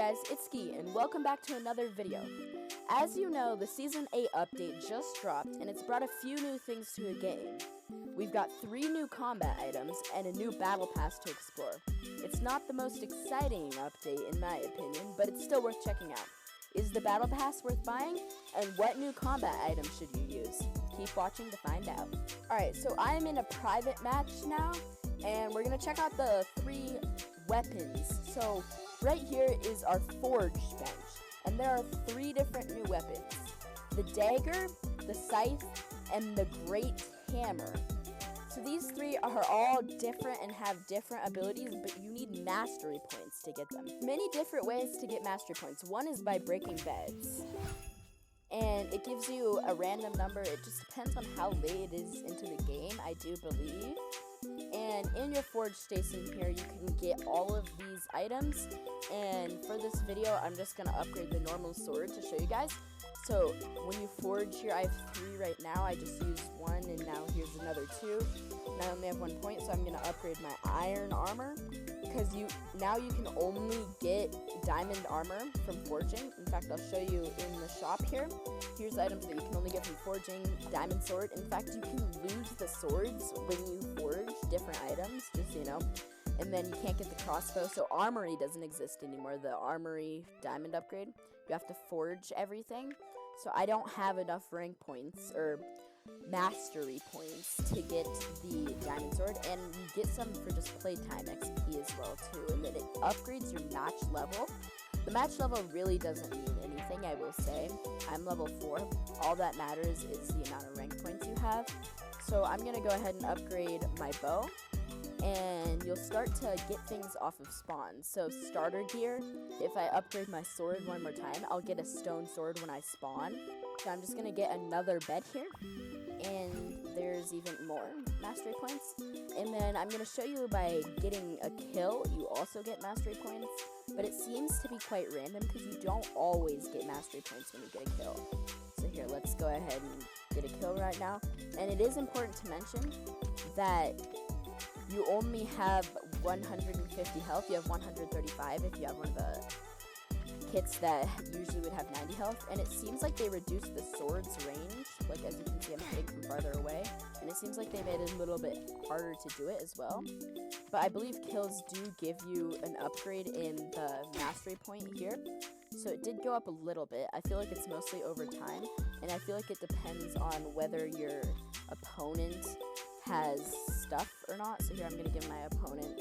guys, it's Ski, and welcome back to another video. As you know, the Season 8 update just dropped, and it's brought a few new things to a game. We've got 3 new combat items, and a new battle pass to explore. It's not the most exciting update in my opinion, but it's still worth checking out. Is the battle pass worth buying? And what new combat items should you use? Keep watching to find out. Alright, so I am in a private match now, and we're going to check out the 3 weapons. So right here is our forge bench, and there are 3 different new weapons. The dagger, the scythe, and the great hammer. So these 3 are all different and have different abilities, but you need mastery points to get them. Many different ways to get mastery points. One is by breaking beds, and it gives you a random number. It just depends on how late it is into the game, I do believe. And in your forge station here, you can get all of these items. And for this video, I'm just going to upgrade the normal sword to show you guys. So when you forge here, I have 3 right now. I just used 1, and now here's another 2. And I only have 1 point, so I'm going to upgrade my iron armor. Because now you can only get diamond armor from forging. In fact, I'll show you in the shop here. Here's items that you can only get from forging. Diamond sword. In fact, you can lose the swords when you forge different items, just so you know. And then you can't get the crossbow. So armory doesn't exist anymore. The armory diamond upgrade. You have to forge everything. So I don't have enough rank points or mastery points to get the diamond sword, and you get some for just playtime XP as well too, and then it upgrades your match level. The match level really doesn't mean anything, I will say. I'm level 4. All that matters is the amount of rank points you have. So I'm going to go ahead and upgrade my bow, and you'll start to get things off of spawn. So starter gear, if I upgrade my sword one more time, I'll get a stone sword when I spawn. So I'm just going to get another bed here, and there's even more mastery points. And then I'm going to show you by getting a kill, you also get mastery points. But it seems to be quite random because you don't always get mastery points when you get a kill. So here, let's go ahead and get a kill right now. And it is important to mention that you only have 150 health. You have 135 if you have one of the kits that usually would have 90 health. And it seems like they reduced the sword's range. Like, as you can see, I'm hitting from farther away. And it seems like they made it a little bit harder to do it as well. But I believe kills do give you an upgrade in the mastery point here. So it did go up a little bit. I feel like it's mostly over time. And I feel like it depends on whether your opponent has stuff or not. So here I'm going to give my opponent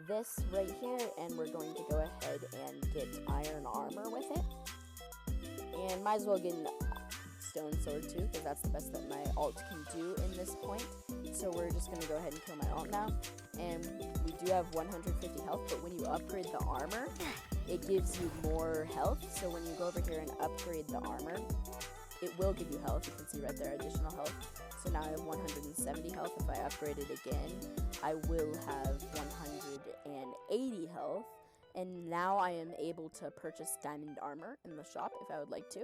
this right here. And we're going to go ahead and get iron armor with it. And might as well get a stone sword too, because that's the best that my alt can do in this point. So we're just going to go ahead and kill my alt now. And we do have 150 health, but when you upgrade the armor, it gives you more health. So when you go over here and upgrade the armor, it will give you health. You can see right there, additional health. So now I have 170 health. If I upgrade it again, I will have 180 health. And now I am able to purchase diamond armor in the shop if I would like to.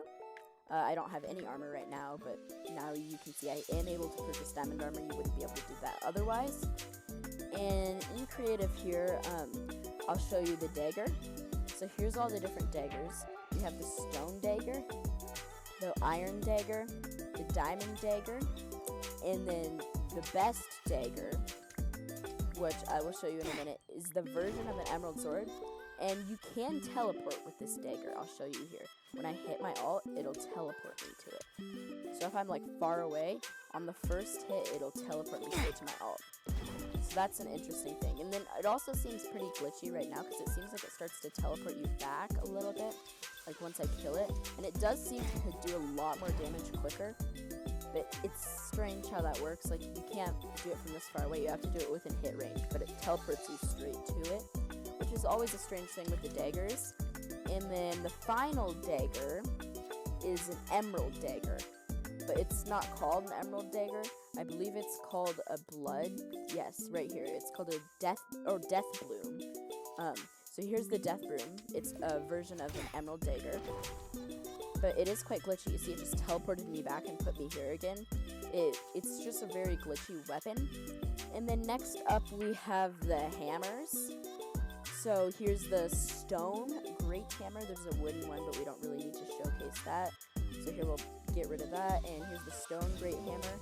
I don't have any armor right now, but now you can see I am able to purchase diamond armor. You wouldn't be able to do that otherwise. And in creative here, I'll show you the dagger. So here's all the different daggers. You have the stone dagger, the iron dagger, the diamond dagger, and then the best dagger, which I will show you in a minute, is the version of an emerald sword. And you can teleport with this dagger. I'll show you here. When I hit my alt, it'll teleport me to it. So if I'm like far away, on the first hit, it'll teleport me straight to my alt. So that's an interesting thing. And then it also seems pretty glitchy right now because it seems like it starts to teleport you back a little bit, like once I kill it. And it does seem to do a lot more damage quicker. But it's strange how that works. Like, you can't do it from this far away. You have to do it within hit range, but it teleports you straight to it, which is always a strange thing with the daggers. And then the final dagger is an emerald dagger, but it's not called an emerald dagger. I believe it's called a blood. Yes, right here. It's called a death bloom. So here's the death bloom. It's a version of an emerald dagger, but it is quite glitchy. You see, it just teleported me back and put me here again. It's just a very glitchy weapon. And then next up we have the hammers. So here's the stone great hammer. There's a wooden one, but we don't really need to showcase that. So here we'll get rid of that. And here's the stone great hammer.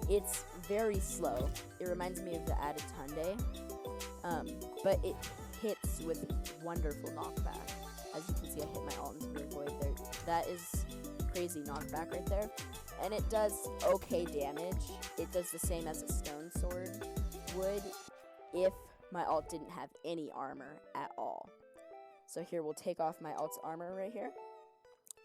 It's very slow. It reminds me of the Adetunde, but it hits with wonderful knockback. As you can see, I hit my alt into the void there. That is crazy knockback right there. And it does okay damage. It does the same as a stone sword would if my alt didn't have any armor at all. So here we'll take off my alt's armor right here.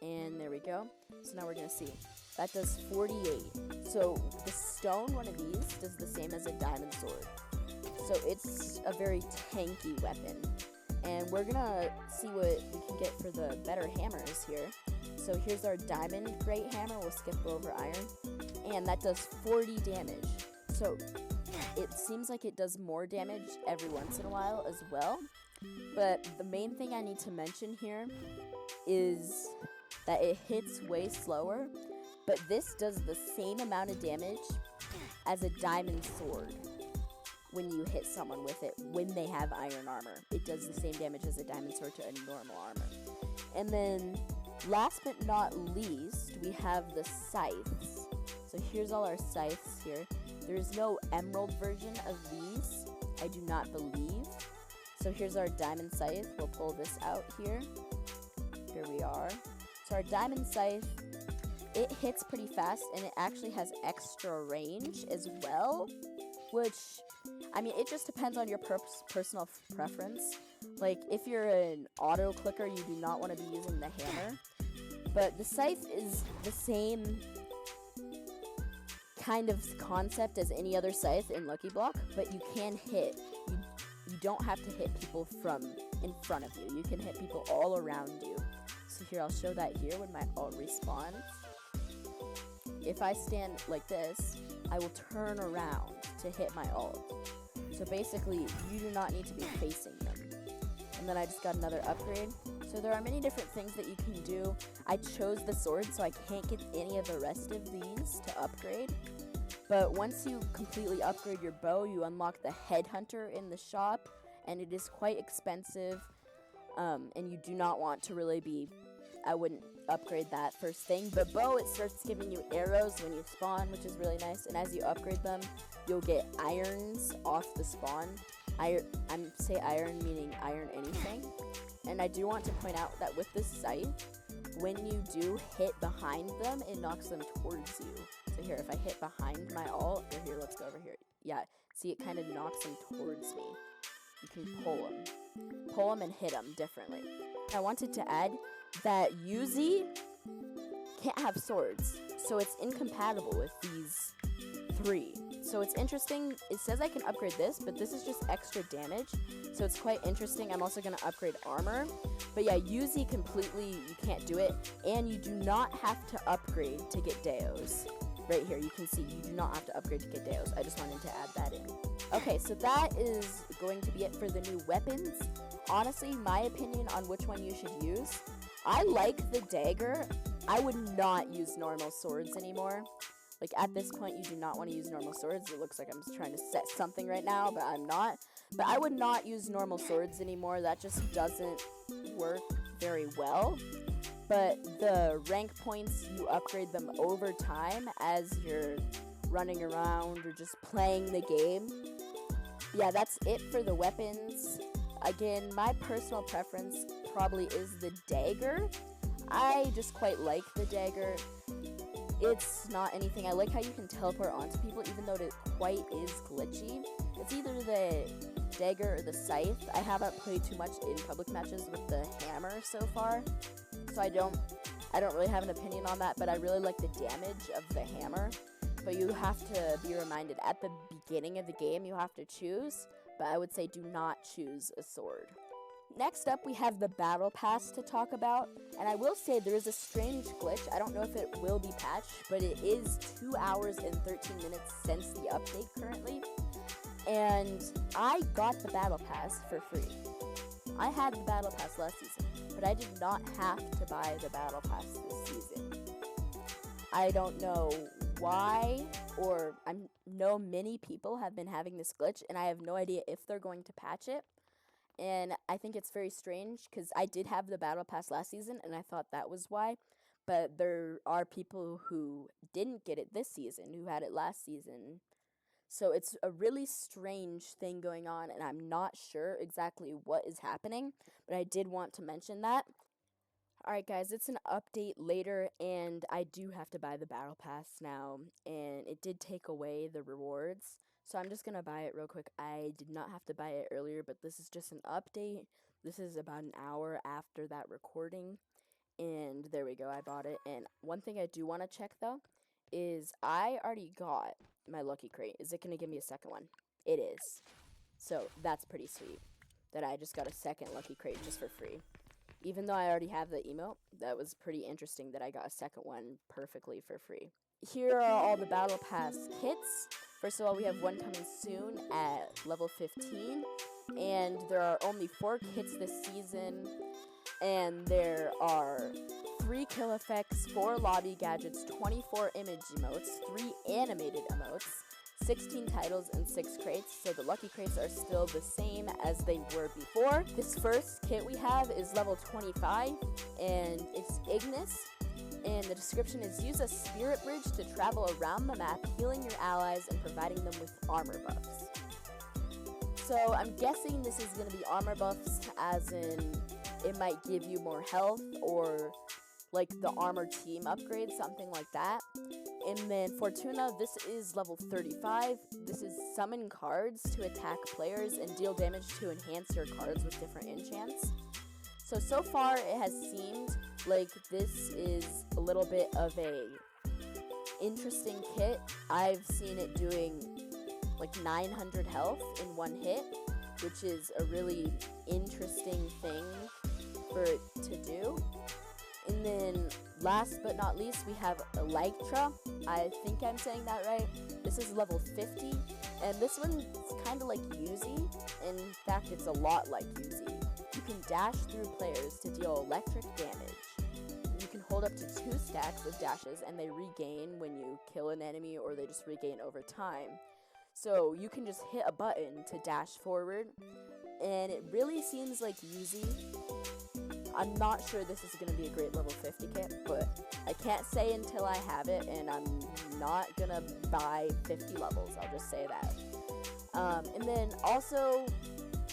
And there we go. So now we're going to see. That does 48. So the stone one of these does the same as a diamond sword. So it's a very tanky weapon. And we're going to see what we can get for the better hammers here. So here's our diamond great hammer. We'll skip over iron. And that does 40 damage. So it seems like it does more damage every once in a while as well. But the main thing I need to mention here is that it hits way slower. But this does the same amount of damage as a diamond sword when you hit someone with it when they have iron armor. It does the same damage as a diamond sword to a normal armor. And then last but not least, we have the scythes. So here's all our scythes here. There's no emerald version of these, I do not believe. So here's our diamond scythe. We'll pull this out here. Here we are. So our diamond scythe, it hits pretty fast, and it actually has extra range as well, which, I mean, it just depends on your personal preference. Like, if you're an auto clicker, you do not want to be using the hammer. But the scythe is the same kind of concept as any other scythe in Lucky Block, but you can hit. You don't have to hit people from in front of you. You can hit people all around you. So here, I'll show that here when my alt respawns. If I stand like this, I will turn around to hit my alt. So basically, you do not need to be facing them. And then I just got another upgrade. So there are many different things that you can do. I chose the sword, so I can't get any of the rest of these to upgrade. But once you completely upgrade your bow, you unlock the Headhunter in the shop, and it is quite expensive. And you do not want to really be, I wouldn't upgrade that first thing. But bow, it starts giving you arrows when you spawn, which is really nice. And as you upgrade them, you'll get irons off the spawn. I'm say iron meaning iron anything. And I do want to point out that with this scythe, when you do hit behind them, it knocks them towards you. So here, if I hit behind my alt, or here, let's go over here. Yeah, see, it kind of knocks them towards me. You can pull them and hit them differently. I wanted to add that Yuzi can't have swords, so it's incompatible with these three. So it's interesting. It says I can upgrade this, but this is just extra damage, so it's quite interesting. I'm also going to upgrade armor. But yeah, Yuzi completely, you can't do it, and you do not have to upgrade to get Deos. Right here, you can see you do not have to upgrade to get Deos. I just wanted to add that in. Okay, so that is going to be it for the new weapons. Honestly, my opinion on which one you should use, I like the dagger. I would not use normal swords anymore. Like, at this point, you do not want to use normal swords. It looks like I'm trying to set something right now, but I'm not. But I would not use normal swords anymore. That just doesn't work very well. But the rank points, you upgrade them over time as you're running around or just playing the game. Yeah, that's it for the weapons. Again, my personal preference probably is the dagger. I just quite like the dagger. It's not anything. I like how you can teleport onto people, even though it quite is glitchy. It's either the dagger or the scythe. I haven't played too much in public matches with the hammer so far, so I don't really have an opinion on that, but I really like the damage of the hammer. But you have to be reminded at the beginning of the game, you have to choose, but I would say do not choose a sword. Next up, we have the Battle Pass to talk about, and I will say there is a strange glitch. I don't know if it will be patched, but it is 2 hours and 13 minutes since the update currently, and I got the Battle Pass for free. I had the Battle Pass last season, but I did not have to buy the Battle Pass this season. I don't know why, or I know many people have been having this glitch, and I have no idea if they're going to patch it. and I think it's very strange because I did have the Battle Pass last season, and I thought that was why. But there are people who didn't get it this season, who had it last season. So it's a really strange thing going on, and I'm not sure exactly what is happening, but I did want to mention that. Alright guys, it's an update later, and I do have to buy the Battle Pass now, and it did take away the rewards, so I'm just going to buy it real quick. I did not have to buy it earlier, but this is just an update. This is about an hour after that recording, and there we go, I bought it. And one thing I do want to check, though, is I already got my Lucky Crate. Is it going to give me a second one? It is. So that's pretty sweet, that I just got a second Lucky Crate just for free. Even though I already have the emote, that was pretty interesting that I got a second one perfectly for free. Here are all the Battle Pass kits. First of all, we have one coming soon at level 15. And there are only 4 kits this season. And there are 3 kill effects, 4 lobby gadgets, 24 image emotes, 3 animated emotes, 16 titles, and 6 crates, so the Lucky Crates are still the same as they were before. This first kit we have is level 25, and it's Ignis, and the description is: use a spirit bridge to travel around the map, healing your allies and providing them with armor buffs. So I'm guessing this is going to be armor buffs, as in it might give you more health, or like the armor team upgrade, something like that. And then Fortuna, this is level 35. This is summon cards to attack players and deal damage to enhance your cards with different enchants. So far it has seemed like this is a little bit of a interesting kit. I've seen it doing like 900 health in one hit, which is a really interesting thing for it to do. And then, last but not least, we have Electra. I think I'm saying that right. This is level 50, and this one's kind of like Yuzi. In fact, it's a lot like Yuzi. You can dash through players to deal electric damage. You can hold up to 2 stacks of dashes, and they regain when you kill an enemy, or they just regain over time. So you can just hit a button to dash forward, and it really seems like Yuzi. I'm not sure this is going to be a great level 50 kit, but I can't say until I have it, and I'm not going to buy 50 levels, I'll just say that. And then also,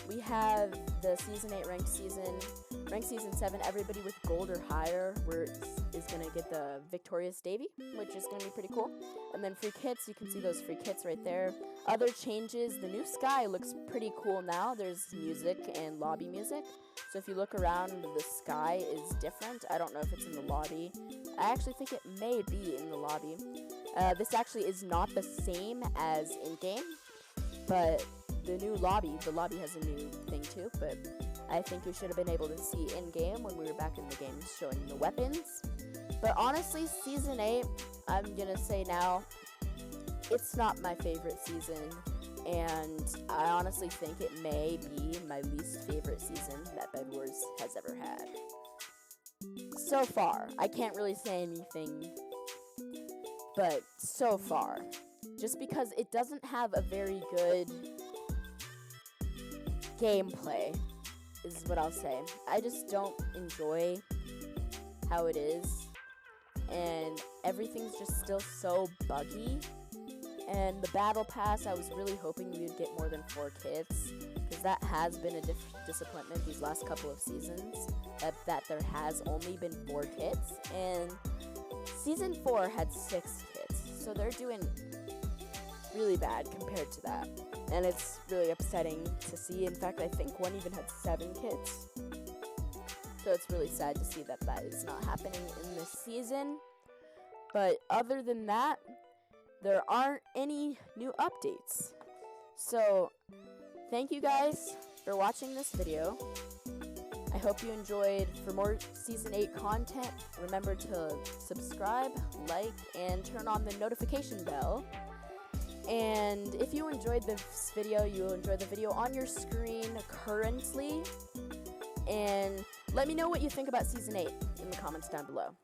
we have the Season 8 Rank Season 7, everybody with gold or higher is going to get the Victorious Davy, which is going to be pretty cool. And then free kits, you can see those free kits right there. Other changes, the new sky looks pretty cool now. There's music and lobby music. So if you look around, the sky is different. I don't know if it's in the lobby. I actually think it may be in the lobby. This actually is not the same as in-game, but the lobby has a new thing too, but I think we should have been able to see in-game when we were back in the game showing the weapons. But honestly, Season 8, I'm gonna say now, it's not my favorite season. And I honestly think it may be my least favorite season that Bed Wars has ever had. So far, I can't really say anything, but so far, just because it doesn't have a very good gameplay, is what I'll say. I just don't enjoy how it is, and everything's just still so buggy. And the Battle Pass, I was really hoping we would get more than 4 kits, because that has been a disappointment these last couple of seasons, that there has only been 4 kits, and Season 4 had 6 kits, so they're doing really bad compared to that, and it's really upsetting to see. In fact, I think one even had 7 kits, so it's really sad to see that that is not happening in this season. But other than that, there aren't any new updates. So, thank you guys for watching this video. I hope you enjoyed. For more Season 8 content, remember to subscribe, like, and turn on the notification bell. And if you enjoyed this video, you will enjoy the video on your screen currently. And let me know what you think about Season 8 in the comments down below.